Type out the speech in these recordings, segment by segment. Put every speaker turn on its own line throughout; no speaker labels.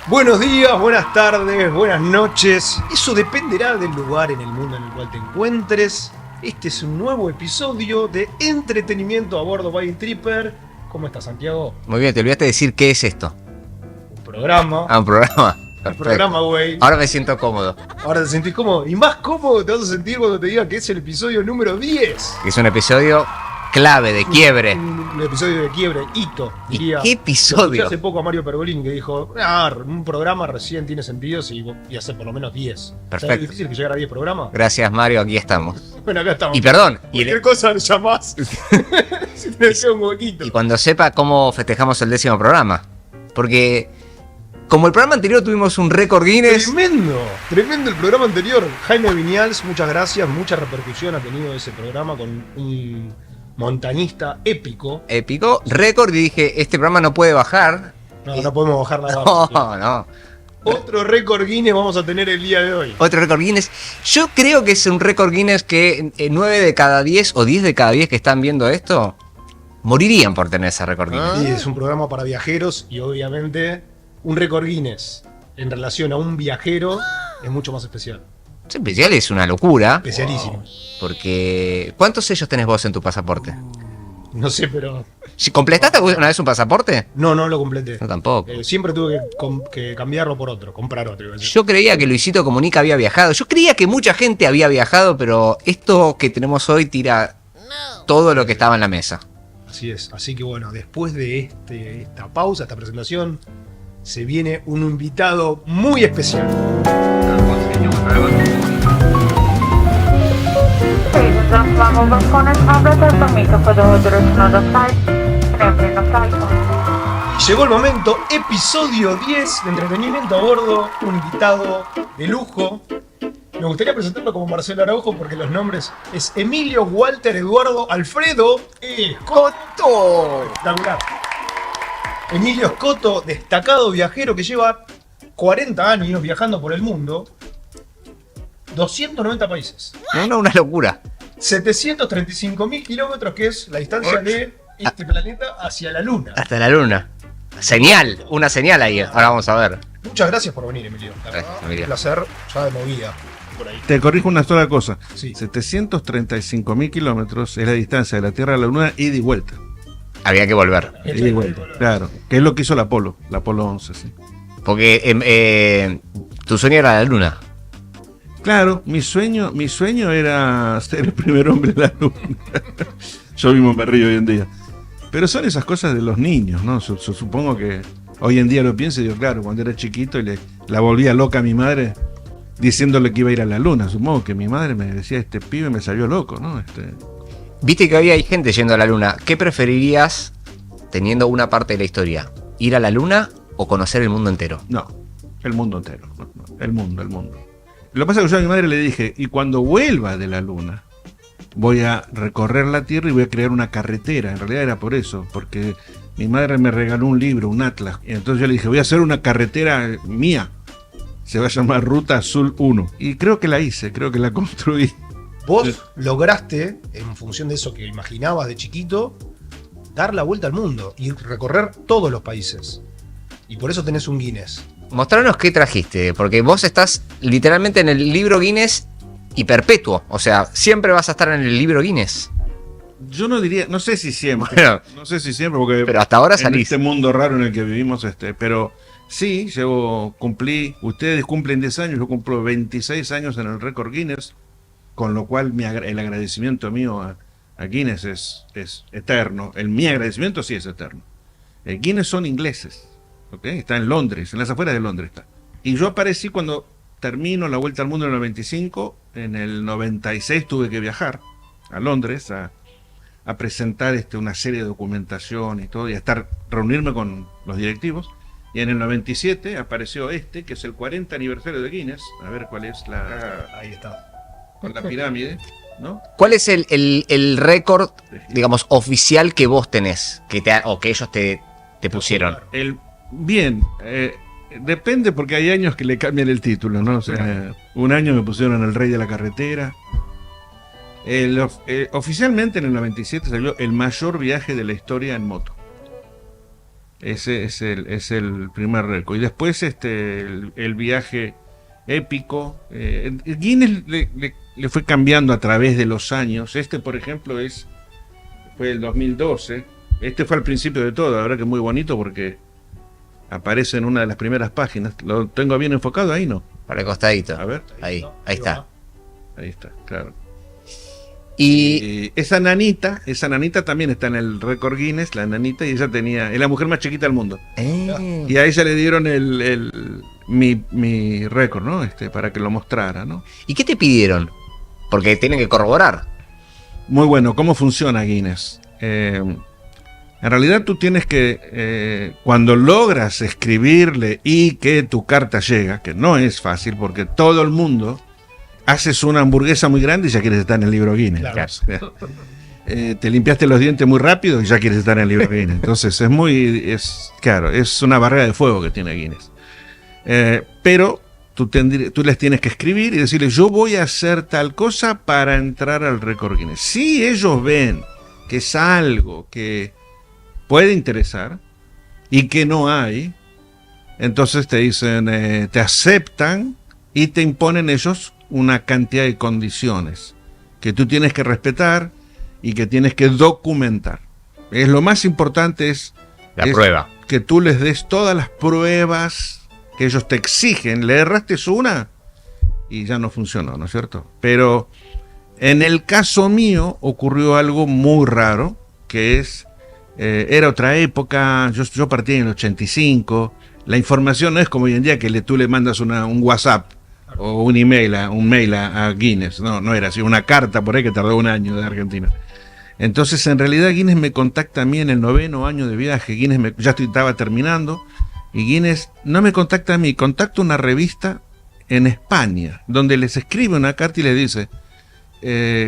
Buenos días, buenas tardes, buenas noches. Eso dependerá del lugar en el mundo en el cual te encuentres. Este es un nuevo episodio de Entretenimiento a Bordo by Tripper. ¿Cómo estás, Santiago?
Muy bien, te olvidaste de decir qué es esto.
Un programa.
Ah, un programa.
Un programa, güey.
Ahora me siento cómodo.
Ahora te sentís cómodo. Y más cómodo te vas a sentir cuando te diga que es el episodio número 10.
Es un episodio clave, de quiebre.
Un episodio de quiebre, hito,
¿Y
diría.
qué
Lo escuché
episodio?
hace poco a Mario Pergolini que dijo, un programa recién tiene sentido si y hacer por lo menos 10.
Perfecto.
¿Sabes lo difícil que llegar a 10 programas?
Gracias, Mario, aquí estamos.
Bueno, acá estamos.
Y perdón,
Cualquier cosa le llamás. Si te desea un huequito.
y cuando sepa cómo festejamos el 10º programa. Porque como el programa anterior tuvimos un récord Guinness.
Tremendo el programa anterior. Jaime Viñals, muchas gracias. Mucha repercusión ha tenido ese programa con un montañista épico.
Épico, récord, y dije, este programa no puede bajar.
No podemos bajar la
No,
barra.
no.
Otro récord Guinness vamos a tener el día de hoy.
Otro récord Guinness. Yo creo que es un récord Guinness que 9 de cada 10 o 10 de cada 10 que están viendo esto morirían por tener ese récord Guinness.
Y es un programa para viajeros y obviamente un récord Guinness en relación a un viajero es mucho más especial.
Ese especial es una locura.
Especialísimo.
Porque ¿cuántos sellos tenés vos en tu pasaporte?
No sé, pero...
¿Si completaste una vez un pasaporte?
No lo completé.
No, tampoco.
Siempre tuve que cambiarlo por otro, comprar otro. Iba a decir.
Yo creía que Luisito Comunica había viajado. Yo creía que mucha gente había viajado, pero esto que tenemos hoy tira todo lo que estaba en la mesa.
Así es. Así que bueno, después de esta pausa, esta presentación, se viene un invitado muy especial.
Vamos balcones, ábrete el permiso para dirección de flight.
Llegó el momento, episodio 10 de Entretenimiento a Bordo, un invitado de lujo. Me gustaría presentarlo como Marcelo Araujo porque los nombres es Emilio Walter Eduardo Alfredo Escoto. Espectacular. Emilio Escoto, destacado viajero que lleva 40 años viajando por el mundo. 290 países.
No, una locura.
735.000 kilómetros, que es la distancia de este planeta hacia la Luna.
Hasta la luna. Señal, una señal ahí. Ahora vamos a ver.
Muchas gracias por venir, Emilio. La
Gracias,
verdad,
Emilio.
un placer ya de movida por ahí.
Te corrijo una sola cosa.
Sí.
735.000 kilómetros es la distancia de la Tierra a la Luna, ida y vuelta.
Había que volver.
Ida y vuelta, claro. Que es lo que hizo la Apolo 11, sí.
Porque tu sueño era la luna.
Claro, mi sueño era ser el primer hombre en la Luna. Yo mismo me río hoy en día. Pero son esas cosas de los niños, ¿no? Yo supongo que hoy en día lo pienso y digo, claro, cuando era chiquito y la volvía loca a mi madre diciéndole que iba a ir a la Luna. Supongo que mi madre me decía, este pibe me salió loco, ¿no?
Viste que hoy hay gente yendo a la luna. ¿Qué preferirías teniendo una parte de la historia? ¿Ir a la luna o conocer el mundo entero?
No, el mundo entero. No, el mundo. Lo que pasa es que yo a mi madre le dije, y cuando vuelva de la Luna, voy a recorrer la Tierra y voy a crear una carretera. En realidad era por eso, porque mi madre me regaló un libro, un atlas. Y entonces yo le dije, voy a hacer una carretera mía. Se va a llamar Ruta Azul 1. Y creo que la hice, creo que la construí.
Vos lograste, en función de eso que imaginabas de chiquito, dar la vuelta al mundo y recorrer todos los países. Y por eso tenés un Guinness.
Mostranos qué trajiste, porque vos estás literalmente en el libro Guinness y perpetuo. O sea, siempre vas a estar en el libro Guinness.
Yo no diría, no sé si siempre.
Bueno,
no sé si siempre, porque
pero hasta ahora
en
salís.
este mundo raro en el que vivimos, pero sí, cumplí, ustedes cumplen 10 años, yo cumplo 26 años en el récord Guinness, con lo cual el agradecimiento mío a Guinness es eterno. Mi agradecimiento sí es eterno. Guinness son ingleses, ¿ok? Está en Londres, en las afueras de Londres está. Y yo aparecí cuando termino la vuelta al mundo en el 95, en el 96 tuve que viajar a Londres a presentar una serie de documentación y todo, y reunirme con los directivos. Y en el 97 apareció que es el 40 aniversario de Guinness. A ver cuál es
Ahí está.
con la pirámide, ¿no?
¿Cuál es el récord, digamos, oficial que vos tenés? O que ellos te pusieron.
Depende, porque hay años que le cambian el título, ¿no? O sea, un año me pusieron el rey de la carretera. Oficialmente en el 97 salió el mayor viaje de la historia en moto. Ese es el primer récord. Y después el viaje épico. Guinness le fue cambiando a través de los años. Por ejemplo, fue el 2012. Fue al principio de todo, la verdad que es muy bonito porque aparece en una de las primeras páginas. ¿Lo tengo bien enfocado ahí, no?
Para el costadito.
A ver.
Ahí está.
Ahí está, claro.
Y
esa nanita también está en el récord Guinness, la nanita, y ella es la mujer más chiquita del mundo. Y a ella le dieron mi récord, ¿no? Para que lo mostrara, ¿no?
¿Y qué te pidieron? Porque tienen que corroborar.
Muy bueno, ¿cómo funciona Guinness? En realidad tú tienes que, cuando logras escribirle y que tu carta llega, que no es fácil porque todo el mundo... Haces una hamburguesa muy grande y ya quieres estar en el libro Guinness. Claro. Te limpiaste los dientes muy rápido y ya quieres estar en el libro Guinness. Entonces es una barrera de fuego que tiene Guinness. Pero tú les tienes que escribir y decirles, yo voy a hacer tal cosa para entrar al récord Guinness. Si ellos ven que es algo que puede interesar y que no hay, entonces te dicen, te aceptan y te imponen ellos una cantidad de condiciones que tú tienes que respetar y que tienes que documentar. Lo más importante es
la prueba.
Que tú les des todas las pruebas que ellos te exigen. Le erraste una y ya no funcionó, ¿no es cierto? Pero en el caso mío ocurrió algo muy raro, que era otra época, yo partí en el 85, la información no es como hoy en día que tú le mandas un WhatsApp o un mail a Guinness. No era así, una carta por ahí que tardó un año de Argentina. Entonces en realidad Guinness me contacta a mí en el 9º año de viaje. Estaba terminando y Guinness no me contacta a mí, contacta una revista en España donde les escribe una carta y les dice,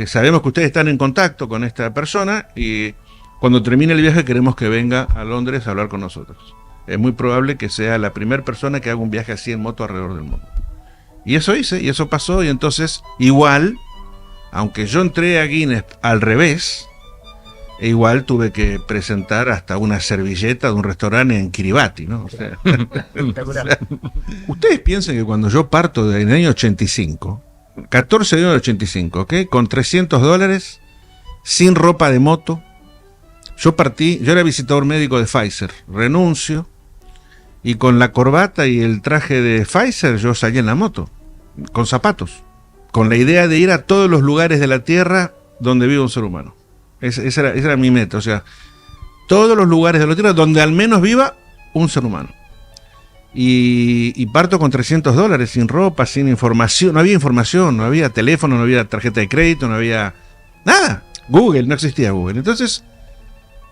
sabemos que ustedes están en contacto con esta persona y cuando termine el viaje queremos que venga a Londres a hablar con nosotros. Es muy probable que sea la primera persona que haga un viaje así en moto alrededor del mundo. Y eso hice, y eso pasó, y entonces, igual, aunque yo entré a Guinness al revés, igual tuve que presentar hasta una servilleta de un restaurante en Kiribati, ¿no? O sea, ustedes piensen que cuando yo parto en el año 85, 14 de enero del 85, ¿ok? Con $300, sin ropa de moto, yo era visitador médico de Pfizer, renuncio, y con la corbata y el traje de Pfizer yo salí en la moto, con zapatos, con la idea de ir a todos los lugares de la Tierra donde vive un ser humano. Esa era mi meta, o sea, todos los lugares de la Tierra donde al menos viva un ser humano. Y parto con $300, sin ropa, sin información, no había teléfono, no había tarjeta de crédito, no había nada. Google, no existía Google. Entonces,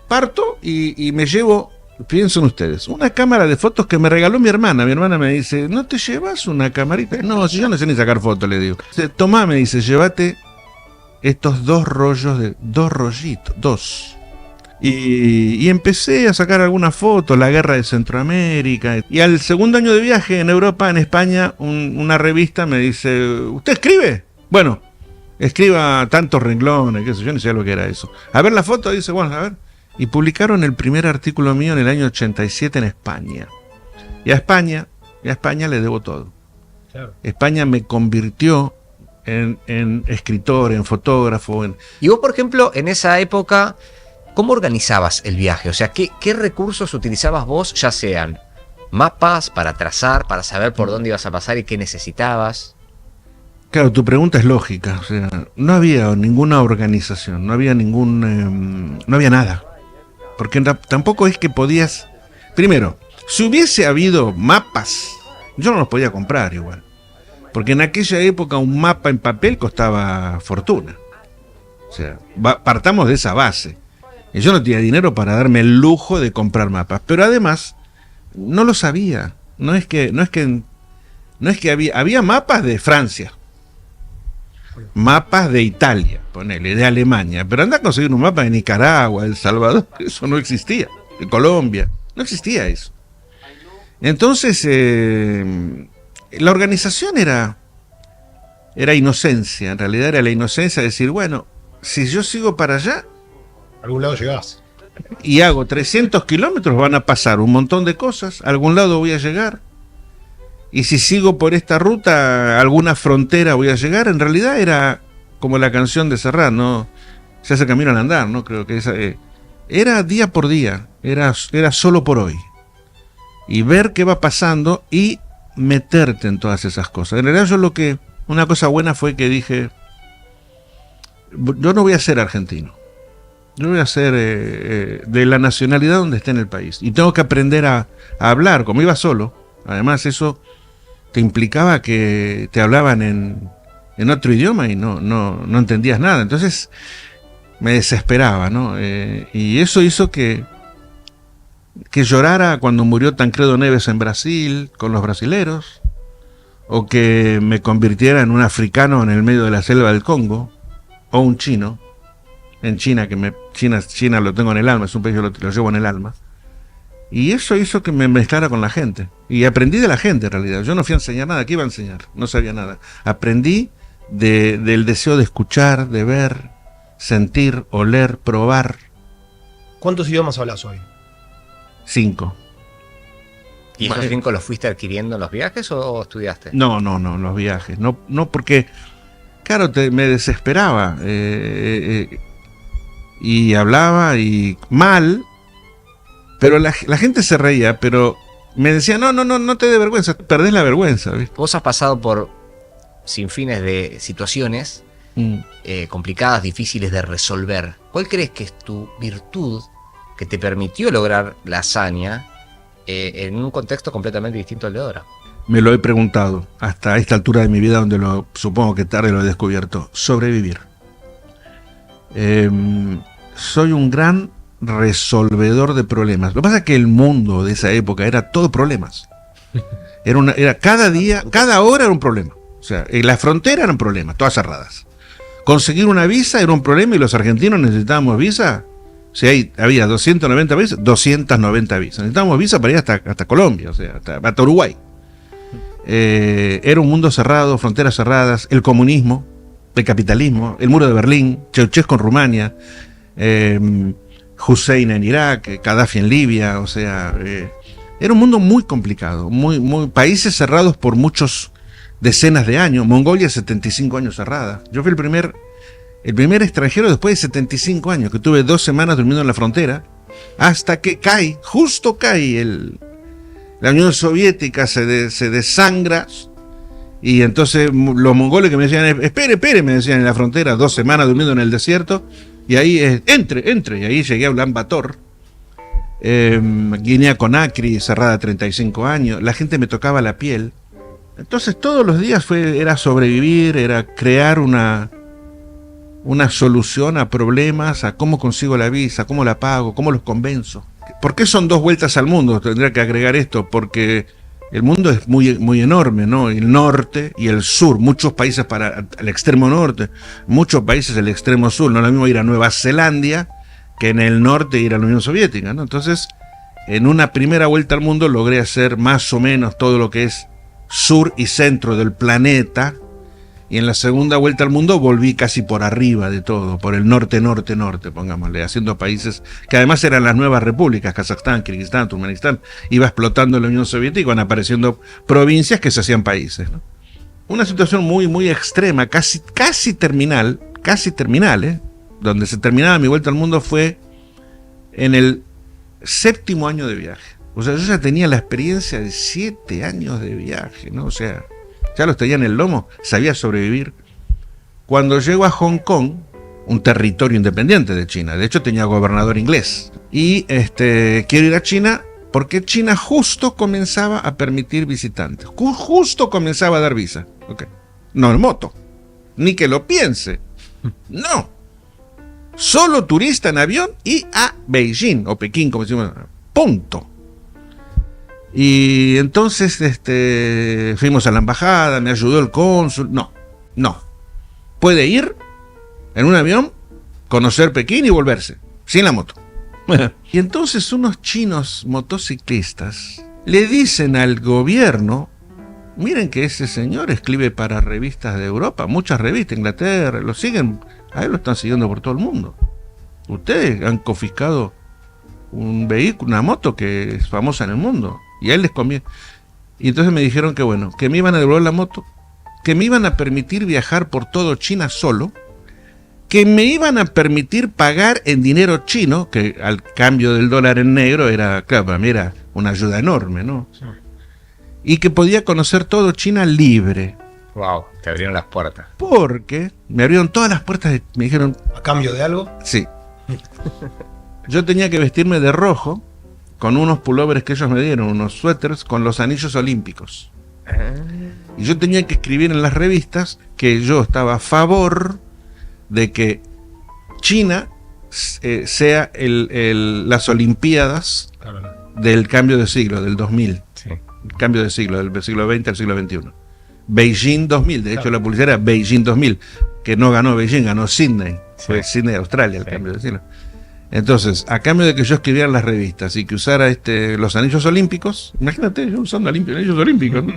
parto y me llevo... Piensen ustedes, una cámara de fotos que me regaló mi hermana. Mi hermana me dice, ¿no te llevas una camarita? No, si yo no sé ni sacar fotos, le digo. Tomá, me dice, llévate estos dos rollitos. Y empecé a sacar algunas fotos, la guerra de Centroamérica. Y al segundo año de viaje en Europa, en España, una revista me dice, ¿usted escribe? Bueno, escriba tantos renglones, qué sé yo, ni sé lo que era eso. A ver la foto, dice, bueno, a ver. Y publicaron el primer artículo mío en el año 87 en España. Y a España le debo todo. Claro. España me convirtió en escritor, en fotógrafo.
Y vos, por ejemplo, en esa época, ¿cómo organizabas el viaje? O sea, ¿qué recursos utilizabas vos, ya sean mapas para trazar, para saber por dónde ibas a pasar y qué necesitabas?
Claro, tu pregunta es lógica. O sea, no había ninguna organización, no había nada. Porque tampoco es que podías... Primero, si hubiese habido mapas, yo no los podía comprar igual. Porque en aquella época un mapa en papel costaba fortuna. O sea, partamos de esa base. Y yo no tenía dinero para darme el lujo de comprar mapas. Pero además, no lo sabía. No es que había mapas de Francia. Mapas de Italia, ponele, de Alemania, pero anda a conseguir un mapa de Nicaragua, de El Salvador, eso no existía, de Colombia, no existía eso. Entonces, la organización era inocencia, en realidad era la inocencia de decir, bueno, si yo sigo para allá,
a algún lado llegás.
y hago 300 kilómetros, van a pasar un montón de cosas, a algún lado voy a llegar. Y si sigo por esta ruta, a alguna frontera voy a llegar. En realidad era como la canción de Serrat, ¿no? Se hace camino al andar, ¿no? Creo que esa, era día por día, era solo por hoy. Y ver qué va pasando y meterte en todas esas cosas. En realidad una cosa buena fue que dije, yo no voy a ser argentino. Yo voy a ser de la nacionalidad donde esté en el país. Y tengo que aprender a hablar, como iba solo. Además eso te implicaba que te hablaban en otro idioma y no entendías nada. Entonces me desesperaba, ¿no? Y eso hizo que llorara cuando murió Tancredo Neves en Brasil, con los brasileros, o que me convirtiera en un africano en el medio de la selva del Congo, o un chino, en China, China lo tengo en el alma, es un país que lo llevo en el alma. Y eso hizo que me mezclara con la gente. Y aprendí de la gente en realidad. Yo no fui a enseñar nada, ¿qué iba a enseñar? No sabía nada. Aprendí del deseo de escuchar, de ver, sentir, oler, probar.
¿Cuántos idiomas hablas hoy?
5.
¿Y esos 5 los fuiste adquiriendo en los viajes o estudiaste?
No, los viajes. No porque, claro, me desesperaba. Y hablaba y mal, pero la gente se reía, pero me decía, no te dé vergüenza, perdés la vergüenza, ¿viste?
Vos has pasado por sinfines de situaciones complicadas, difíciles de resolver. ¿Cuál crees que es tu virtud que te permitió lograr la hazaña en un contexto completamente distinto al de ahora?
Me lo he preguntado hasta esta altura de mi vida, donde supongo que tarde lo he descubierto. Sobrevivir. Soy un gran resolvedor de problemas. Lo que pasa es que el mundo de esa época era todo problemas. Era cada día, cada hora era un problema. O sea, en la frontera eran problemas, todas cerradas. Conseguir una visa era un problema y los argentinos necesitábamos visa. Si había 290 visas, 290 visas. Necesitábamos visa para ir hasta Colombia, o sea, hasta Uruguay. Era un mundo cerrado, fronteras cerradas, el comunismo, el capitalismo, el muro de Berlín, Ceausescu en Rumania, Hussein en Irak, Gaddafi en Libia, o sea, era un mundo muy complicado, muy países cerrados por muchos decenas de años. Mongolia 75 años cerrada. Yo fui el primer extranjero después de 75 años, que tuve 2 semanas durmiendo en la frontera, hasta que justo cae la Unión Soviética se desangra, y entonces los mongoles que me decían, espere, me decían en la frontera, 2 semanas durmiendo en el desierto, y ahí, entre, y ahí llegué a Ulan Bator, Guinea Conakry, cerrada 35 años, la gente me tocaba la piel. Entonces todos los días era sobrevivir, era crear una solución a problemas, a cómo consigo la visa, cómo la pago, cómo los convenzo. ¿Por qué son 2 vueltas al mundo? Tendría que agregar esto, porque el mundo es muy, muy enorme, ¿no? El norte y el sur, muchos países para el extremo norte, muchos países el extremo sur. No es lo mismo ir a Nueva Zelanda que en el norte ir a la Unión Soviética, ¿no? Entonces, en una primera vuelta al mundo logré hacer más o menos todo lo que es sur y centro del planeta, y en la segunda vuelta al mundo volví casi por arriba de todo, por el norte, pongámosle, haciendo países que además eran las nuevas repúblicas, Kazajstán, Kirguistán, Turkmenistán. Iba explotando la Unión Soviética y van apareciendo provincias que se hacían países, ¿no? Una situación muy, muy extrema, casi terminal, donde se terminaba mi vuelta al mundo fue en el 7º año de viaje. O sea, yo ya tenía la experiencia de 7 años de viaje, ¿no? O sea, ya los tenía en el lomo, sabía sobrevivir. Cuando llego a Hong Kong, un territorio independiente de China, de hecho tenía gobernador inglés, y quiero ir a China porque China justo comenzaba a permitir visitantes, justo comenzaba a dar visa. Okay. No en moto, ni que lo piense, no, solo turista en avión y a Beijing o Pekín, como decimos, punto. Y entonces fuimos a la embajada, me ayudó el cónsul. No. Puede ir en un avión, conocer Pekín y volverse, sin la moto. Y entonces unos chinos motociclistas le dicen al gobierno, miren que ese señor escribe para revistas de Europa, muchas revistas, Inglaterra, lo siguen, a él lo están siguiendo por todo el mundo. Ustedes han confiscado un vehículo, una moto que es famosa en el mundo. Y a él les conviene. Y entonces me dijeron que bueno, que me iban a devolver la moto, que me iban a permitir viajar por todo China solo, que me iban a permitir pagar en dinero chino, que al cambio del dólar en negro era, claro, para mí era una ayuda enorme, ¿no?
Sí.
Y que podía conocer todo China libre.
Wow, te abrieron las puertas.
Porque me abrieron todas las puertas y me dijeron,
¿A cambio de algo?
sí. Yo tenía que vestirme de rojo, con unos pullovers que ellos me dieron, unos suéteres con los anillos olímpicos. Y yo tenía que escribir en las revistas que yo estaba a favor de que China sea las Olimpiadas
Claro, no.
del cambio de siglo, del 2000.
Sí.
El cambio de siglo, del siglo XX al siglo XXI. Beijing 2000, de hecho
Claro.
la publicidad era Beijing 2000, que no ganó Beijing, ganó Sydney.
Sí.
Fue Sydney, Australia, el
Sí.
cambio de siglo. Entonces, a cambio de que yo escribiera en las revistas y que usara los anillos olímpicos, imagínate yo usando anillos olímpicos, ¿no?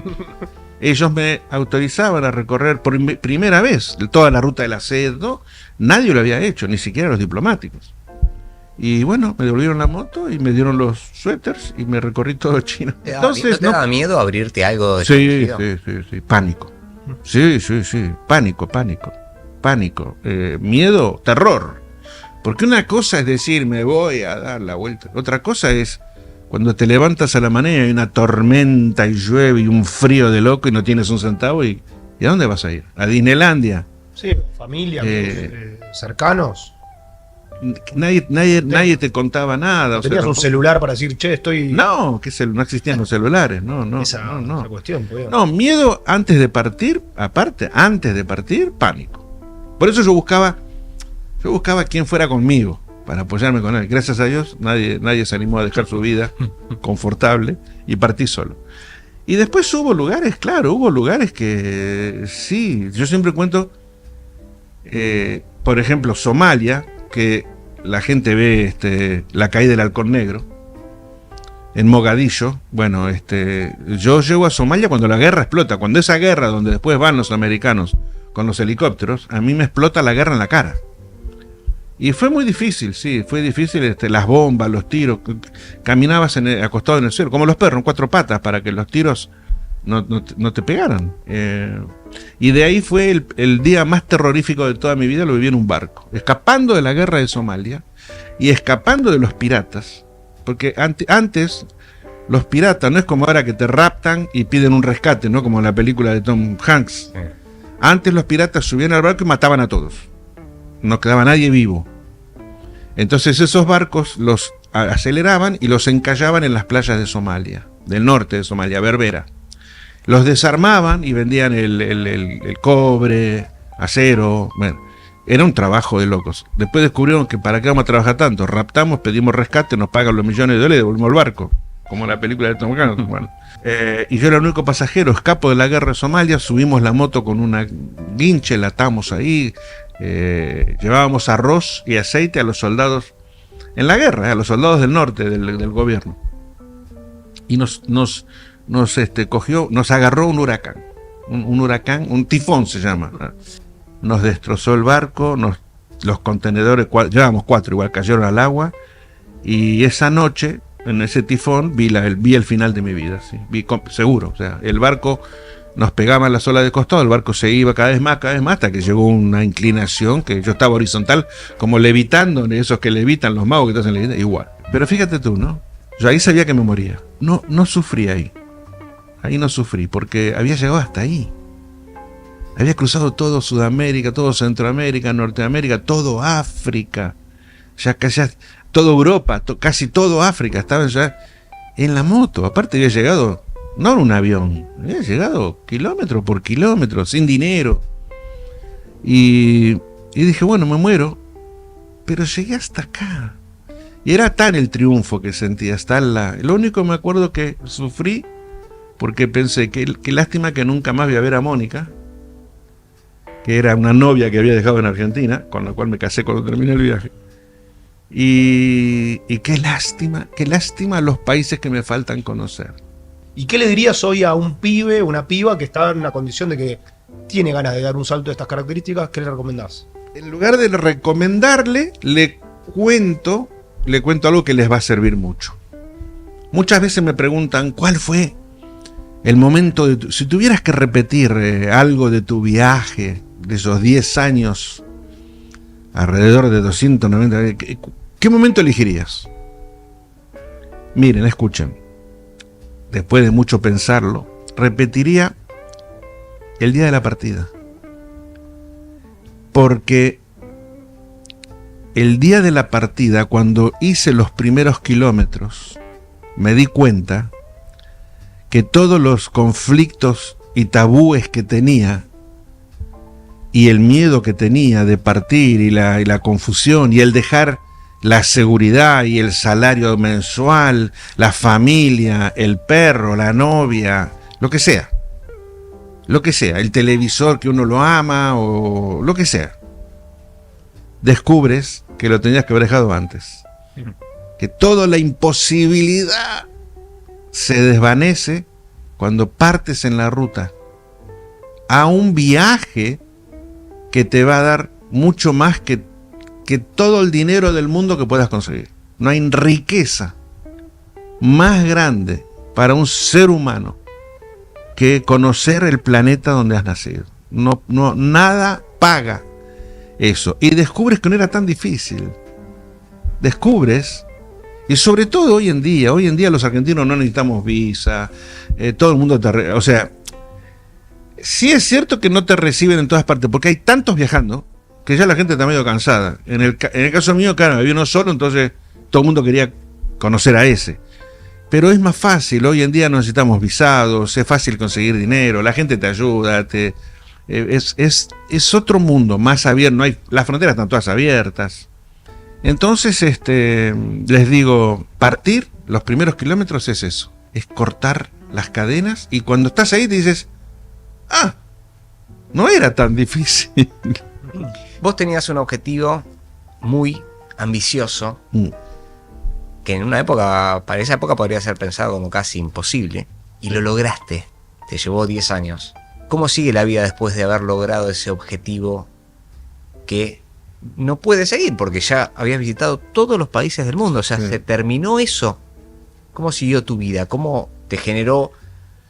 Ellos me autorizaban a recorrer por primera vez toda la ruta de la seda, ¿no? Nadie lo había hecho, ni siquiera los diplomáticos. Y bueno, me devolvieron la moto y me dieron los suéteres y me recorrí todo China.
¿No
Entonces,
te daba miedo abrirte algo
sí,
desconocido?
sí, pánico. Sí, pánico. Miedo, terror. Porque una cosa es decir, me voy a dar la vuelta. Otra cosa es cuando te levantas a la mañana y hay una tormenta y llueve y un frío de loco y no tienes un centavo. ¿Y a dónde vas a ir? ¿A Disneylandia?
Sí, familia, cercanos.
Nadie te contaba nada. O sea,
Tenías un celular para decir, che, estoy...
no, no existían los celulares. No.
esa cuestión. Pues.
No, miedo antes de partir, antes de partir, pánico. Por eso yo buscaba quien fuera conmigo, para apoyarme con él. Gracias a Dios, nadie se animó a dejar su vida confortable y partí solo. Y después hubo lugares que sí, yo siempre cuento, por ejemplo, Somalia, que la gente ve la caída del halcón negro, en Mogadiscio. Bueno, yo llego a Somalia cuando la guerra explota, cuando esa guerra donde después van los americanos con los helicópteros, a mí me explota la guerra en la cara. Y fue muy difícil, sí, fue difícil, las bombas, los tiros, caminabas acostado en el suelo, como los perros, en cuatro patas, para que los tiros no te pegaran. Y de ahí fue el día más terrorífico de toda mi vida, lo viví en un barco, escapando de la guerra de Somalia y escapando de los piratas, porque antes los piratas no es como ahora que te raptan y piden un rescate, ¿no? Como en la película de Tom Hanks. Antes los piratas subían al barco y mataban a todos. No quedaba nadie vivo. Entonces esos barcos los aceleraban y los encallaban en las playas de Somalia, del norte de Somalia, Berbera. Los desarmaban y vendían el cobre, acero. Bueno, era un trabajo de locos. Después descubrieron que para qué vamos a trabajar tanto. Raptamos, pedimos rescate, nos pagan los millones de dólares y devolvimos el barco. Como en la película de Tom Hanks. Bueno. Y yo era el único pasajero, escapo de la guerra de Somalia, subimos la moto con una guinche, la atamos ahí. Llevábamos arroz y aceite a los soldados en la guerra, a los soldados del norte del gobierno, y nos agarró un huracán, un tifón se llama, nos destrozó el barco, los contenedores, llevábamos 4, igual cayeron al agua, y esa noche en ese tifón vi el final de mi vida, ¿sí? Seguro, o sea, el barco nos pegaban las olas de costado, el barco se iba cada vez más, hasta que llegó una inclinación que yo estaba horizontal, como levitando, esos que levitan, los magos que te hacen levitar, igual. Pero fíjate tú, ¿no? Yo ahí sabía que me moría. No sufrí ahí. Ahí no sufrí, porque había llegado hasta ahí. Había cruzado todo Sudamérica, todo Centroamérica, Norteamérica, todo África, ya toda Europa, casi todo África, estaba ya en la moto. Aparte había llegado... no en un avión, había llegado kilómetro por kilómetro, sin dinero. Y dije, bueno, me muero, pero llegué hasta acá. Y era tan el triunfo que sentía, lo único que me acuerdo que sufrí, porque pensé que lástima que nunca más voy a ver a Mónica, que era una novia que había dejado en Argentina, con la cual me casé cuando terminé el viaje. Y qué lástima los países que me faltan conocer.
¿Y qué le dirías hoy a un pibe, una piba que está en una condición de que tiene ganas de dar un salto de estas características? ¿Qué le recomendás?
En lugar de recomendarle, le cuento le cuento algo que les va a servir mucho. Muchas veces me preguntan, ¿cuál fue el momento de si tuvieras que repetir algo de tu viaje, de esos 10 años, alrededor de 290, ¿qué momento elegirías? Miren, escuchen, después de mucho pensarlo, repetiría el día de la partida. Porque el día de la partida, cuando hice los primeros kilómetros, me di cuenta que todos los conflictos y tabúes que tenía y el miedo que tenía de partir y la confusión y el dejar la seguridad y el salario mensual, la familia, el perro, la novia, lo que sea, el televisor que uno lo ama o lo que sea, descubres que lo tenías que haber dejado antes. Que toda la imposibilidad se desvanece cuando partes en la ruta a un viaje que te va a dar mucho más que todo el dinero del mundo que puedas conseguir. No hay riqueza más grande para un ser humano que conocer el planeta donde has nacido. No, nada paga eso. Y descubres que no era tan difícil. Descubres, y sobre todo hoy en día los argentinos no necesitamos visa, todo el mundo o sea, sí es cierto que no te reciben en todas partes, porque hay tantos viajando, que ya la gente está medio cansada. En el caso mío, claro, había uno solo, entonces todo el mundo quería conocer a ese. Pero es más fácil, hoy en día no necesitamos visados, es fácil conseguir dinero, la gente te ayuda, es otro mundo más abierto, las fronteras están todas abiertas. Entonces, les digo, partir los primeros kilómetros es eso, es cortar las cadenas, y cuando estás ahí te dices, no era tan difícil.
Vos tenías un objetivo muy ambicioso, que en una época, para esa época podría ser pensado como casi imposible, y lo lograste, te llevó 10 años. ¿Cómo sigue la vida después de haber logrado ese objetivo que no puede seguir? Porque ya habías visitado todos los países del mundo, o sea,
Sí.
se terminó eso. ¿Cómo siguió tu vida? ¿Cómo te generó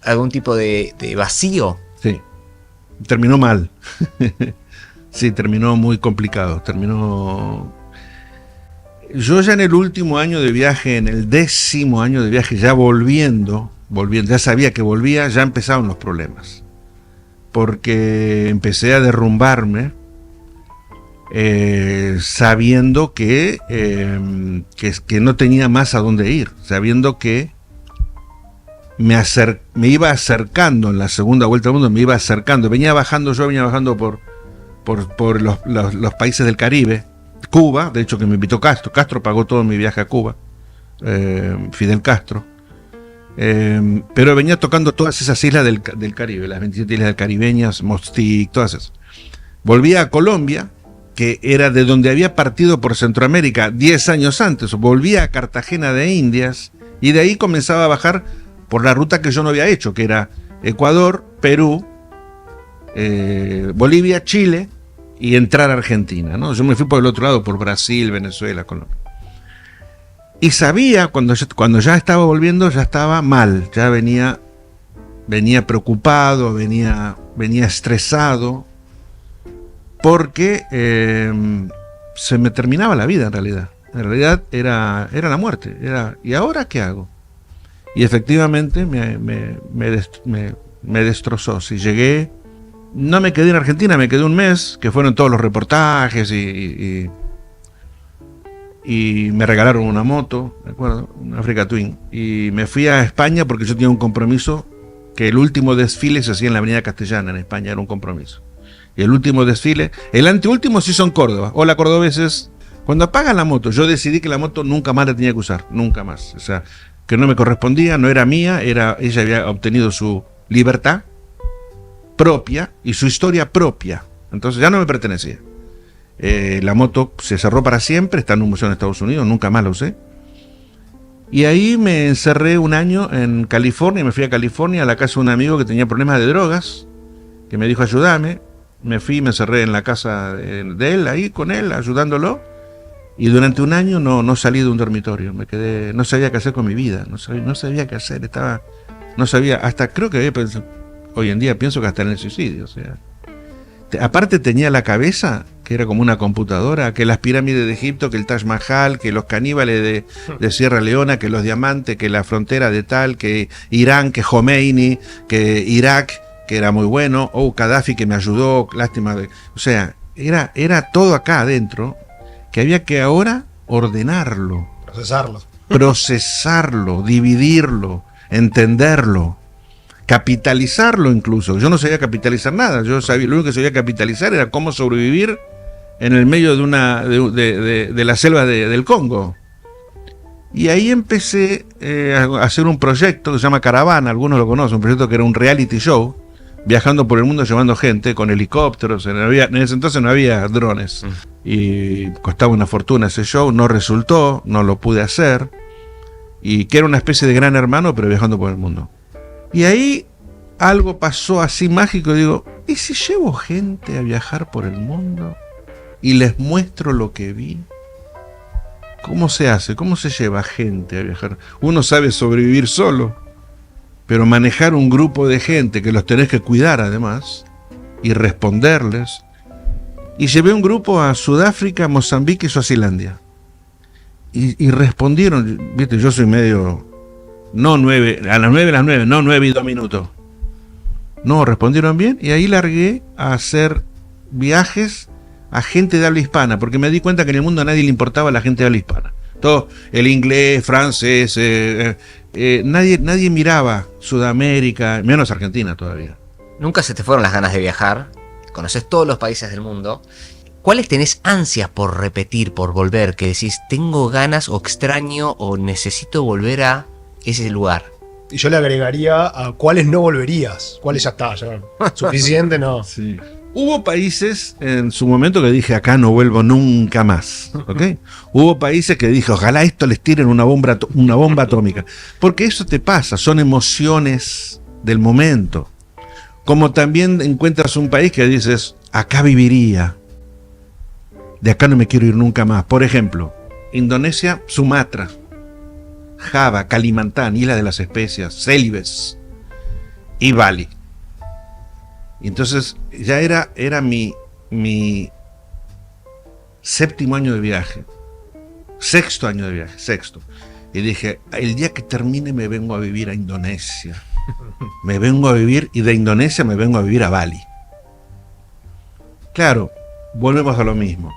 algún tipo de vacío?
Sí, terminó mal. Sí, terminó muy complicado. Yo ya en el último año de viaje, en el 10º año de viaje, ya volviendo, ya sabía que volvía, ya empezaron los problemas. Porque empecé a derrumbarme, sabiendo que no tenía más a dónde ir, sabiendo que me iba acercando en la segunda vuelta al mundo, me iba acercando, venía bajando por los países del Caribe, Cuba, de hecho que me invitó Castro pagó todo mi viaje a Cuba, Fidel Castro, pero venía tocando todas esas islas del Caribe, las 27 islas caribeñas, Mostic, todas esas. Volvía a Colombia, que era de donde había partido por Centroamérica 10 años antes, volvía a Cartagena de Indias, y de ahí comenzaba a bajar por la ruta que yo no había hecho, que era Ecuador, Perú, Bolivia, Chile, y entrar a Argentina, ¿no? Yo me fui por el otro lado, por Brasil, Venezuela, Colombia. Y sabía, cuando ya estaba volviendo, ya estaba mal, ya venía preocupado, venía estresado, porque se me terminaba la vida en realidad. En realidad era la muerte. ¿Y ahora qué hago? Y efectivamente me destrozó. Si llegué, no me quedé en Argentina, me quedé un mes, que fueron todos los reportajes y me regalaron una moto, ¿de acuerdo? Una Africa Twin. Y me fui a España porque yo tenía un compromiso, que el último desfile se hacía en la Avenida Castellana, en España, era un compromiso. Y el último desfile, el anteúltimo se hizo en Córdoba. Hola, cordobeses. Cuando apagan la moto, yo decidí que la moto nunca más la tenía que usar, nunca más. O sea, que no me correspondía, no era mía, ella había obtenido su libertad propia y su historia propia. Entonces ya no me pertenecía. La moto se cerró para siempre, está en un museo en Estados Unidos, nunca más la usé. Y ahí me encerré un año en California, me fui a California a la casa de un amigo que tenía problemas de drogas, que me dijo ayúdame. Me fui, me encerré en la casa de él, ahí con él, ayudándolo. Y durante un año no salí de un dormitorio, me quedé, no sabía qué hacer con mi vida, no sabía qué hacer, no sabía, hasta creo que había pensado, hoy en día pienso que hasta en el suicidio, o sea. Aparte tenía la cabeza, que era como una computadora, que las pirámides de Egipto, que el Taj Mahal, que los caníbales de Sierra Leona, que los diamantes, que la frontera de tal, que Irán, que Khomeini, que Irak, que era muy bueno, Gaddafi que me ayudó, lástima, o sea, era todo acá adentro, que había que ahora ordenarlo, procesarlo, dividirlo, entenderlo, capitalizarlo incluso. Yo no sabía capitalizar nada, lo único que sabía capitalizar era cómo sobrevivir en el medio de la selva del Congo. Y ahí empecé a hacer un proyecto que se llama Caravana, algunos lo conocen, un proyecto que era un reality show, viajando por el mundo llevando gente con helicópteros. En ese entonces no había drones y costaba una fortuna ese show, no resultó, no lo pude hacer, y que era una especie de Gran Hermano pero viajando por el mundo. Y ahí algo pasó así mágico, digo, ¿y si llevo gente a viajar por el mundo y les muestro lo que vi? ¿Cómo se hace? ¿Cómo se lleva gente a viajar? Uno sabe sobrevivir solo, pero manejar un grupo de gente que los tenés que cuidar además y responderles. Y llevé un grupo a Sudáfrica, Mozambique y Suazilandia. Y respondieron, viste, yo soy medio... No 9, a las 9, no 9 y 2 minutos. No, respondieron bien y ahí largué a hacer viajes a gente de habla hispana, porque me di cuenta que en el mundo a nadie le importaba la gente de habla hispana. Todo el inglés, francés, nadie miraba Sudamérica, menos Argentina todavía.
Nunca se te fueron las ganas de viajar, conoces todos los países del mundo. ¿Cuáles tenés ansias por repetir, por volver? Que decís, tengo ganas o extraño o necesito volver a ese lugar.
Y yo le agregaría a cuáles no volverías, cuáles ya está, ya suficiente, no.
Sí. Hubo países en su momento que dije, acá no vuelvo nunca más, ¿ok? Hubo países que dije, ojalá esto les tiren una bomba atómica, porque eso te pasa, son emociones del momento. Como también encuentras un país que dices, acá viviría, de acá no me quiero ir nunca más. Por ejemplo, Indonesia, Sumatra, Java, Kalimantan, Isla de las Especias, Celebes y Bali. Y entonces ya era mi séptimo año de viaje, sexto año de viaje, sexto. Y dije, el día que termine me vengo a vivir a Indonesia. Me vengo a vivir, y de Indonesia me vengo a vivir a Bali. Claro, volvemos a lo mismo.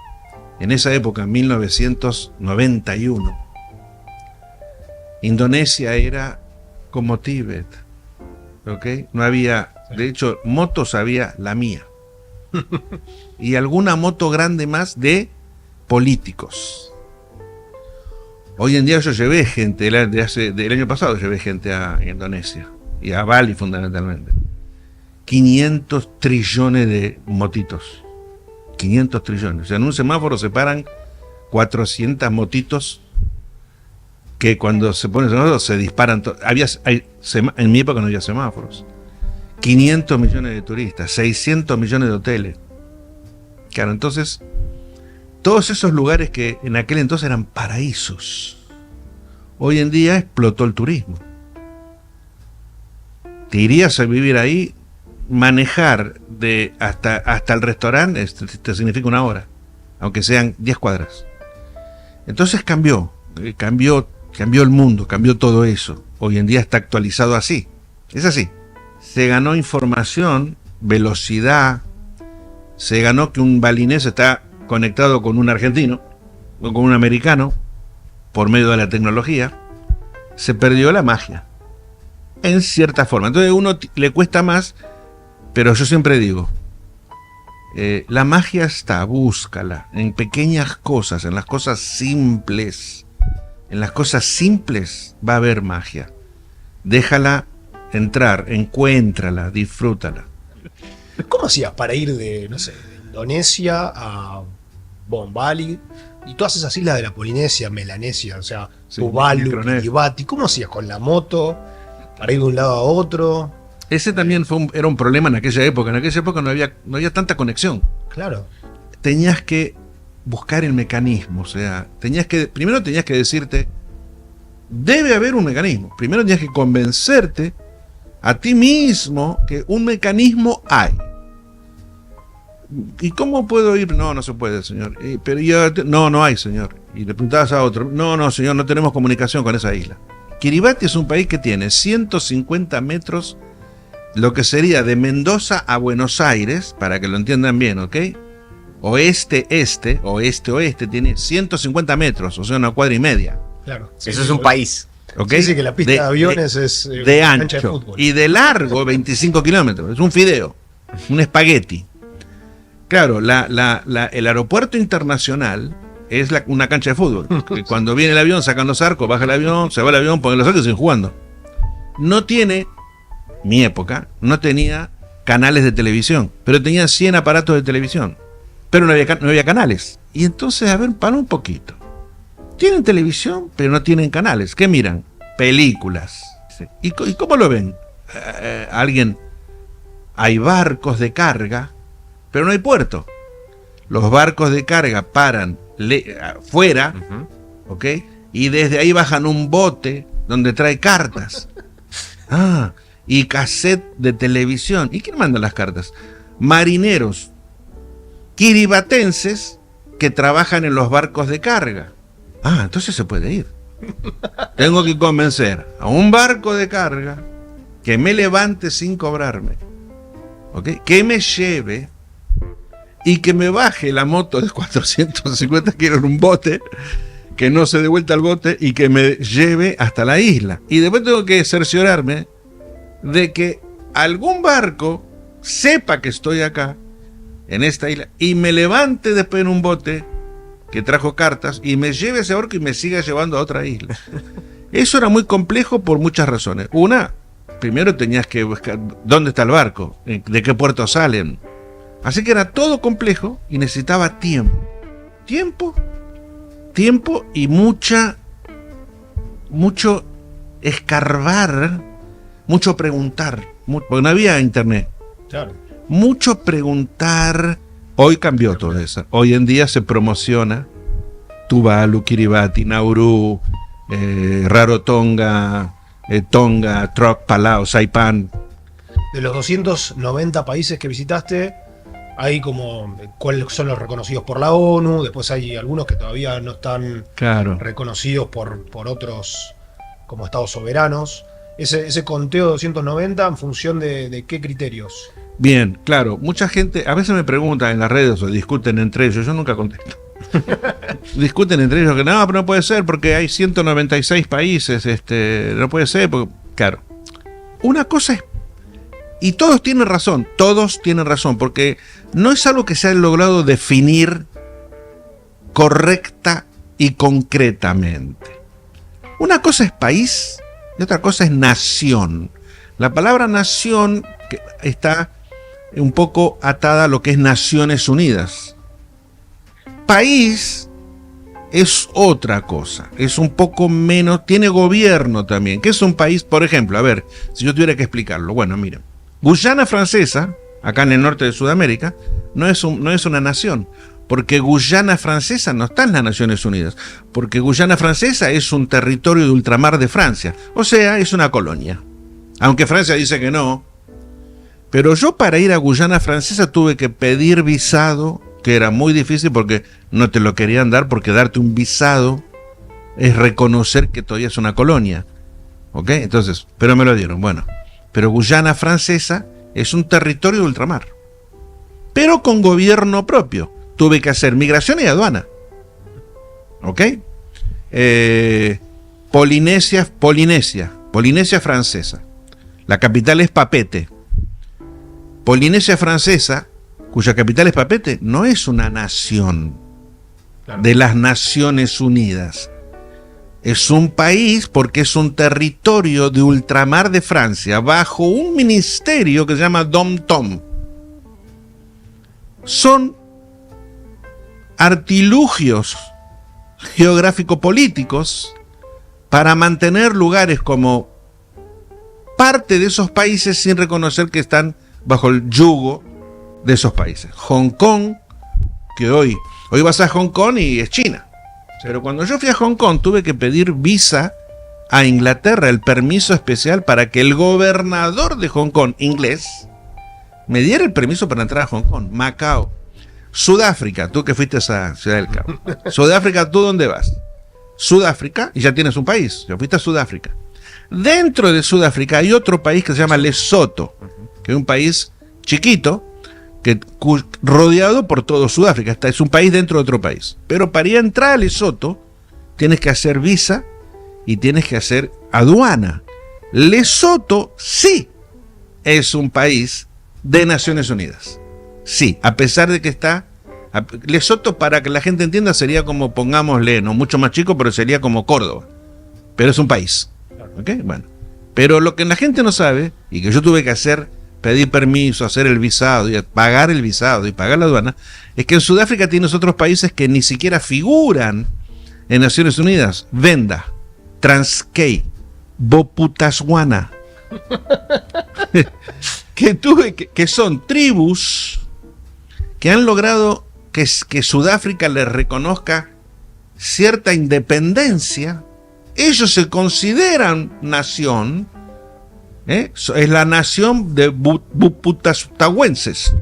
En esa época, en 1991, Indonesia era como Tíbet, ¿ok? No había, de hecho, motos había la mía. Y alguna moto grande más de políticos. Hoy en día yo llevé gente, del año pasado llevé gente a Indonesia, y a Bali fundamentalmente. 500 trillones de motitos. 500 trillones. O sea, en un semáforo se paran 400 motitos que cuando se pone el semáforo se disparan. En mi época no había semáforos. 500 millones de turistas, 600 millones de hoteles. Claro, entonces, todos esos lugares que en aquel entonces eran paraísos, hoy en día explotó el turismo. Te irías a vivir ahí, manejar hasta el restaurante te significa una hora, aunque sean 10 cuadras. Entonces cambió el mundo, cambió todo eso. Hoy en día está actualizado así. Es así. Se ganó información, velocidad, se ganó que un balinés está conectado con un argentino o con un americano por medio de la tecnología. Se perdió la magia, en cierta forma. Entonces a uno le cuesta más, pero yo siempre digo, la magia está, búscala, en pequeñas cosas, en las cosas simples. En las cosas simples va a haber magia. Déjala entrar, encuéntrala, disfrútala.
¿Cómo hacías para ir de, no sé, de Indonesia a Bali y todas esas islas de la Polinesia, Melanesia, o sea,
Sí,
Tuvalu, Kiribati? ¿Cómo hacías con la moto para ir de un lado a otro?
Ese también era un problema en aquella época. En aquella época no había tanta conexión.
Claro.
Tenías que buscar el mecanismo. O sea, primero tenías que decirte, debe haber un mecanismo. Primero tenías que convencerte a ti mismo que un mecanismo hay. ¿Y cómo puedo ir? No, no se puede, señor. Pero no hay, señor. Y le preguntabas a otro, no, señor, no tenemos comunicación con esa isla. Kiribati es un país que tiene 150 metros, lo que sería de Mendoza a Buenos Aires, para que lo entiendan bien, ¿ok? Oeste-este, oeste-oeste, tiene 150 metros, o sea, una cuadra y media.
Claro.
Eso es un país.
¿Okay?
Sí, que la pista de aviones es
de
una cancha de
ancho
fútbol.
y de largo 25 kilómetros. Es un fideo, un espagueti. Claro, el aeropuerto internacional es una cancha de fútbol. Que cuando viene el avión, sacan los arcos, baja el avión, se va el avión, ponen los arcos y siguen jugando. No tiene, mi época, no tenía canales de televisión, pero tenía 100 aparatos de televisión. Pero no había canales. Y entonces, a ver, para un poquito. Tienen televisión, pero no tienen canales. ¿Qué miran? Películas. ¿Y cómo lo ven? Hay barcos de carga, pero no hay puerto. Los barcos de carga paran fuera, ¿ok? Y desde ahí bajan un bote donde trae cartas. Y cassette de televisión. ¿Y quién manda las cartas? Marineros kiribatenses que trabajan en los barcos de carga. Entonces se puede ir. Tengo que convencer a un barco de carga que me levante sin cobrarme, ¿ok? Que me lleve y que me baje la moto de 450 kilos en un bote, que no se dé vuelta al bote y que me lleve hasta la isla. Y después tengo que cerciorarme de que algún barco sepa que estoy acá, en esta isla, y me levante después en un bote que trajo cartas y me lleve a ese barco y me siga llevando a otra isla. Eso era muy complejo por muchas razones. Una, primero tenías que buscar dónde está el barco, de qué puerto salen. Así que era todo complejo y necesitaba tiempo. Tiempo y mucho escarbar, mucho preguntar, porque no había internet.
Claro.
Mucho preguntar. Hoy cambió todo eso. Hoy en día se promociona Tuvalu, Kiribati, Nauru, Rarotonga, Tonga, Truk, Palau, Saipan.
De los 290 países que visitaste, hay como cuáles son los reconocidos por la ONU, después hay algunos que todavía no están reconocidos por otros como estados soberanos. Ese conteo de 290, ¿en función de qué criterios?
Bien, claro, mucha gente a veces me pregunta en las redes o discuten entre ellos, yo nunca contesto. Discuten entre ellos que no, pero no puede ser porque hay 196 países, no puede ser, porque, claro. Una cosa es, y todos tienen razón, porque no es algo que se ha logrado definir correcta y concretamente. Una cosa es país y otra cosa es nación. La palabra nación está un poco atada a lo que es Naciones Unidas. País es otra cosa, es un poco menos, tiene gobierno también. ¿Qué es un país? Por ejemplo, a ver, si yo tuviera que explicarlo. Bueno, miren, Guyana Francesa, acá en el norte de Sudamérica, no es una nación, porque Guyana Francesa no está en las Naciones Unidas, porque Guyana Francesa es un territorio de ultramar de Francia, o sea, es una colonia. Aunque Francia dice que no. Pero yo para ir a Guyana Francesa tuve que pedir visado, que era muy difícil porque no te lo querían dar, porque darte un visado es reconocer que todavía es una colonia. ¿Ok? Entonces, pero me lo dieron. Bueno, pero Guyana Francesa es un territorio de ultramar, pero con gobierno propio. Tuve que hacer migración y aduana. ¿Ok? Polinesia Francesa. La capital es Papeete. Polinesia Francesa, cuya capital es Papeete, no es una nación de las Naciones Unidas. Es un país porque es un territorio de ultramar de Francia bajo un ministerio que se llama Dom-Tom. Son artilugios geográfico-políticos para mantener lugares como parte de esos países sin reconocer que están bajo el yugo de esos países. Hong Kong, que hoy Hoy vas a Hong Kong y es China. Pero cuando yo fui a Hong Kong tuve que pedir visa a Inglaterra, el permiso especial para que el gobernador de Hong Kong, inglés, me diera el permiso para entrar a Hong Kong. Macao. Sudáfrica, tú que fuiste a Ciudad del Cabo. Sudáfrica, ¿tú dónde vas? Sudáfrica, y ya tienes un país. Ya fuiste a Sudáfrica. Dentro de Sudáfrica hay otro país que se llama Lesoto, que es un país chiquito, rodeado por todo Sudáfrica. Es un país dentro de otro país. Pero para ir a entrar a Lesoto, tienes que hacer visa y tienes que hacer aduana. Lesoto sí es un país de Naciones Unidas. Sí, a pesar de que está... Lesoto, para que la gente entienda, sería como, pongámosle, no mucho más chico, pero sería como Córdoba. Pero es un país. ¿Ok? Bueno. Pero lo que la gente no sabe, y que yo tuve que hacer, pedir permiso, hacer el visado, y pagar el visado y pagar la aduana, es que en Sudáfrica tienes otros países que ni siquiera figuran en Naciones Unidas. Venda, Transkei, Boputaswana, que son tribus que han logrado que Sudáfrica les reconozca cierta independencia. Ellos se consideran nación, es la nación de Buputawenses.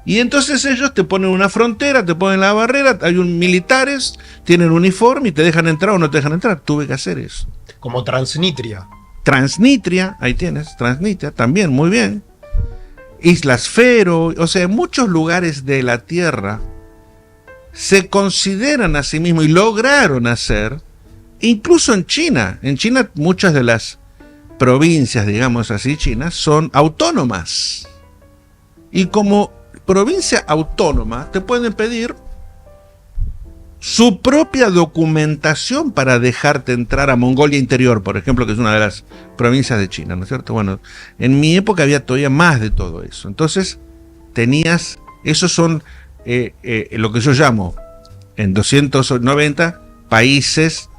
Y entonces ellos te ponen una frontera, te ponen la barrera, hay militares, tienen uniforme y te dejan entrar o no te dejan entrar. Tuve que hacer eso.
Como Transnistria.
Transnistria, ahí tienes, Transnistria, también, muy bien. Islas Fero, o sea, muchos lugares de la Tierra se consideran a sí mismos y lograron hacer, incluso en China. En China muchas de las provincias, digamos así, chinas, son autónomas. Y como provincia autónoma, te pueden pedir su propia documentación para dejarte entrar a Mongolia Interior, por ejemplo, que es una de las provincias de China, ¿no es cierto? Bueno, en mi época había todavía más de todo eso. Entonces, esos son lo que yo llamo, en 290, países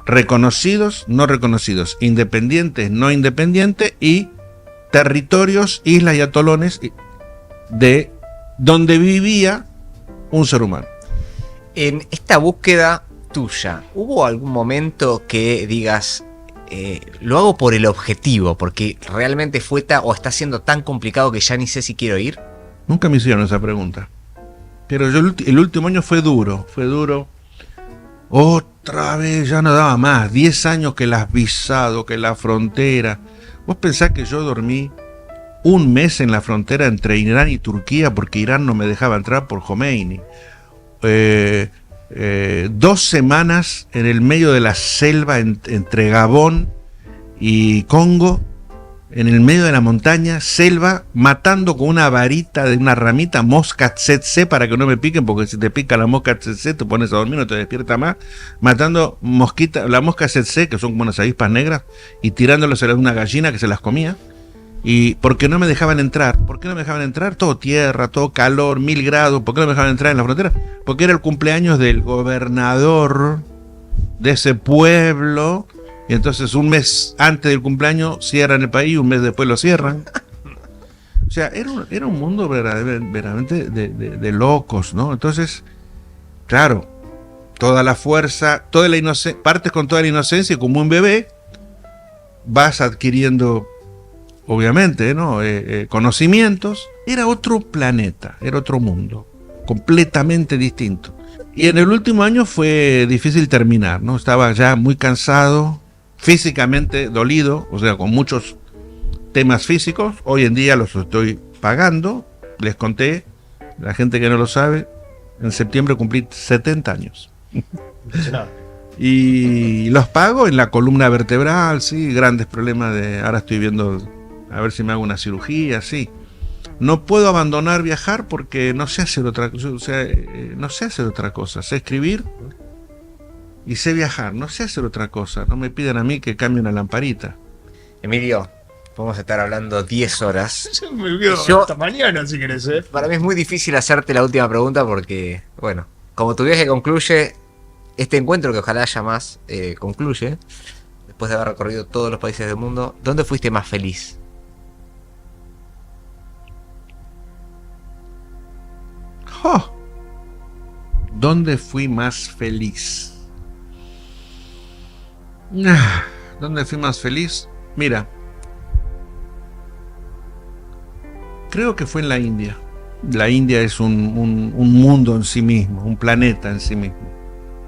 reconocidos, no reconocidos, independientes, no independientes, y territorios, islas y atolones de donde vivía un ser humano.
En esta búsqueda tuya, ¿hubo algún momento que digas, lo hago por el objetivo, porque realmente fue o está siendo tan complicado que ya ni sé si quiero ir?
Nunca me hicieron esa pregunta. Pero el último año fue duro. Otra vez, ya no daba más. 10 años que las visado, que la frontera. ¿Vos pensás que yo dormí un mes en la frontera entre Irán y Turquía porque Irán no me dejaba entrar por Khomeini? 2 semanas en el medio de la selva entre Gabón y Congo, en el medio de la montaña, selva, matando con una varita de una ramita moscas tsetse para que no me piquen, porque si te pica la mosca tsetse te pones a dormir, no te despierta más, matando la mosca tsetse, que son como unas avispas negras, y tirándolas a una gallina que se las comía. Y porque no me dejaban entrar. ¿Por qué no me dejaban entrar? Todo tierra, todo calor, 1000 grados. ¿Por qué no me dejaban entrar en la frontera? Porque era el cumpleaños del gobernador de ese pueblo. Y entonces un mes antes del cumpleaños cierran el país, un mes después lo cierran. O sea, era un mundo verdaderamente de locos, ¿no? Entonces, claro, toda la fuerza, toda la inocencia, partes con toda la inocencia y como un bebé, vas adquiriendo, obviamente, ¿no? Conocimientos. Era otro planeta, era otro mundo, completamente distinto. Y en el último año fue difícil terminar, ¿no? Estaba ya muy cansado, físicamente dolido, o sea, con muchos temas físicos. Hoy en día los estoy pagando. Les conté, la gente que no lo sabe, en septiembre cumplí 70 años.
Impresionante.
Y los pago en la columna vertebral, sí, grandes problemas ahora estoy viendo a ver si me hago una cirugía, sí. No puedo abandonar viajar porque no sé hacer otra cosa, o sea, no sé hacer otra cosa. Sé escribir y sé viajar, no sé hacer otra cosa. No me pidan a mí que cambie una lamparita.
Emilio, podemos estar hablando 10 horas.
Yo me veo
Yo-
hasta mañana si querés, ¿eh?
Para mí es muy difícil hacerte la última pregunta porque, bueno, como tu viaje concluye, este encuentro que ojalá haya más, concluye, después de haber recorrido todos los países del mundo, ¿dónde fuiste más feliz?
¡Oh! ¿Dónde fui más feliz? ¿Dónde fui más feliz? Mira, creo que fue en la India. La India es un mundo en sí mismo, un planeta en sí mismo.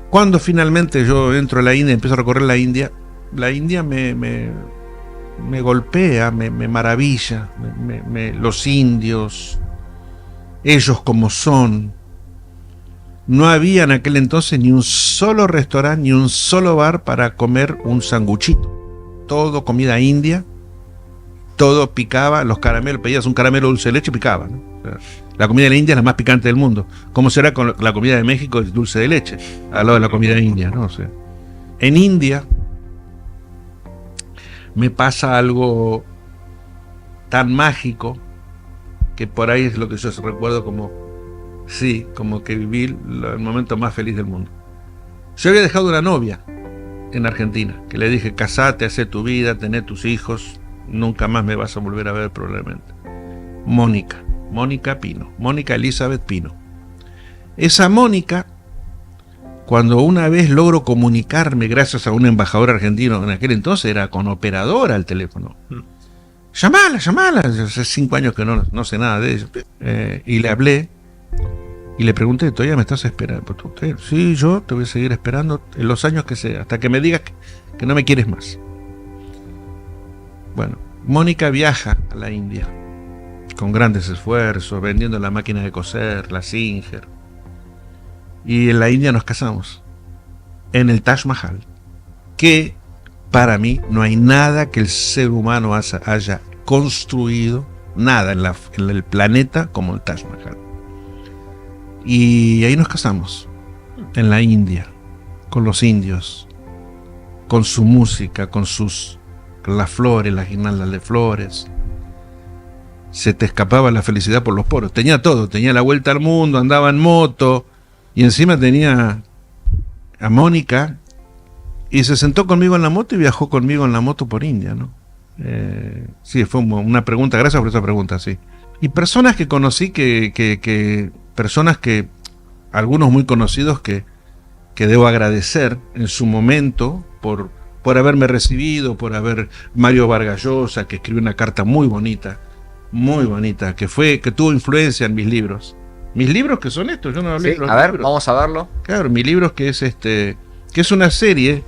Cuando finalmente yo entro a la India, empiezo a recorrer la India me golpea, me maravilla, los indios, ellos como son. No había en aquel entonces ni un solo restaurante, ni un solo bar para comer un sanguchito. Todo comida india, todo picaba, los caramelos, pedías un caramelo dulce de leche y picaba, ¿no? O sea, la comida de la India es la más picante del mundo. ¿Cómo será con la comida de México? Es dulce de leche, al lado de la comida india, ¿no? O sea, en India me pasa algo tan mágico que por ahí es lo que yo recuerdo como que viví el momento más feliz del mundo. Yo había dejado una novia en Argentina, que le dije, casate, hacé tu vida, tené tus hijos, nunca más me vas a volver a ver probablemente. Mónica Pino, Mónica Elizabeth Pino. Esa Mónica, cuando una vez logro comunicarme gracias a un embajador argentino, en aquel entonces era con operadora al teléfono. Llamala, hace 5 años que no sé nada de ella. Y le hablé y le pregunté, ¿todavía me estás esperando? Sí, yo te voy a seguir esperando en los años que sea, hasta que me digas que no me quieres más. Bueno, Mónica viaja a la India con grandes esfuerzos, vendiendo la máquina de coser, la Singer. Y en la India nos casamos, en el Taj Mahal, que para mí no hay nada que el ser humano haya construido, nada en el planeta como el Taj Mahal. Y ahí nos casamos, en la India, con los indios, con su música, con las flores, las guirnaldas de flores. Se te escapaba la felicidad por los poros. Tenía todo, tenía la vuelta al mundo, andaba en moto, y encima tenía a Mónica, y se sentó conmigo en la moto y viajó conmigo en la moto por India, ¿no? Sí, fue una pregunta, gracias por esa pregunta, sí. Y personas que conocí, personas que, algunos muy conocidos que debo agradecer en su momento por haberme recibido, Mario Vargas Llosa, que escribió una carta muy bonita, que tuvo influencia en mis libros. Mis libros que son estos, yo no hablé
Sí,
de los
a ver,
libros.
vamos a verlo.
Claro, mi libro que es una serie.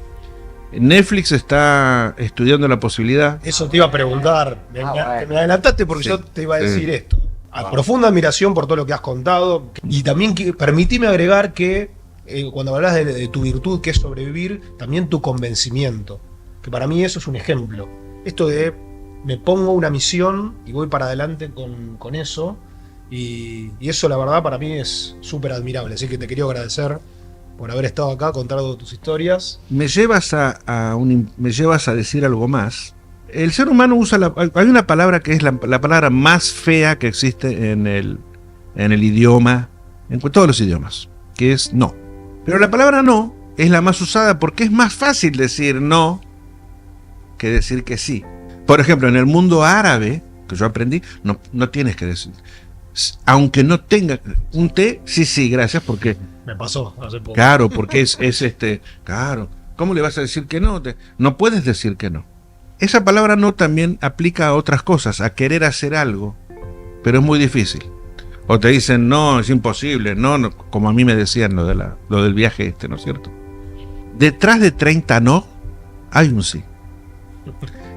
Netflix está estudiando la posibilidad.
Eso te iba a preguntar. Me adelantaste porque
Sí,
yo te iba a decir
sí.
esto. A profunda admiración por todo lo que has contado. Y también permitime agregar que cuando hablas de tu virtud, que es sobrevivir, también tu convencimiento. Que para mí eso es un ejemplo. Esto de me pongo una misión y voy para adelante con eso. Y eso, la verdad, para mí es súper admirable. Así que te quería agradecer por haber estado acá, contar tus historias.
Me llevas a decir algo más. El ser humano usa hay una palabra que es la palabra más fea que existe en el idioma, en todos los idiomas, que es no. Pero la palabra no es la más usada porque es más fácil decir no que decir que sí. Por ejemplo, en el mundo árabe, que yo aprendí, no tienes que decir. Aunque no tenga un té, sí, gracias, porque
Me pasó hace poco.
claro, porque claro, ¿cómo le vas a decir que no? No puedes decir que no. Esa palabra no también aplica a otras cosas, a querer hacer algo, pero es muy difícil. O te dicen, no, es imposible, no, como a mí me decían lo del viaje ¿no es cierto? Detrás de 30 no, hay un sí.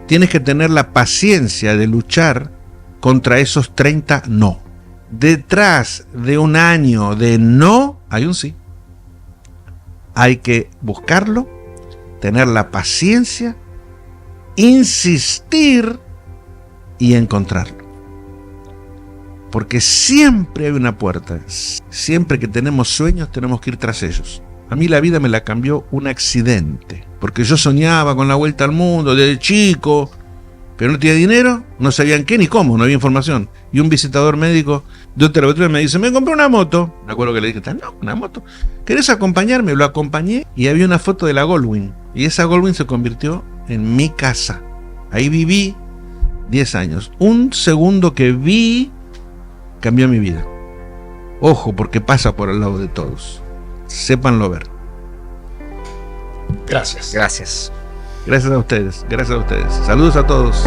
Tienes que tener la paciencia de luchar contra esos 30 no. Detrás de un año de no, hay un sí. Hay que buscarlo, tener la paciencia, insistir y encontrarlo. Porque siempre hay una puerta. Siempre que tenemos sueños tenemos que ir tras ellos. A mí la vida me la cambió un accidente. Porque yo soñaba con la vuelta al mundo desde chico, pero no tenía dinero, no sabían qué ni cómo, no había información. Y un visitador médico de otra laboratorio me dice, me compré una moto. Me acuerdo que le dije, no, una moto. ¿Querés acompañarme? Lo acompañé y había una foto de la Goldwing. Y esa Goldwing se convirtió en mi casa. Ahí viví 10 años. Un segundo que vi cambió mi vida. Ojo, porque pasa por al lado de todos. sépanlo ver.
Gracias.
Gracias.
Gracias a ustedes, gracias a ustedes. Saludos a todos.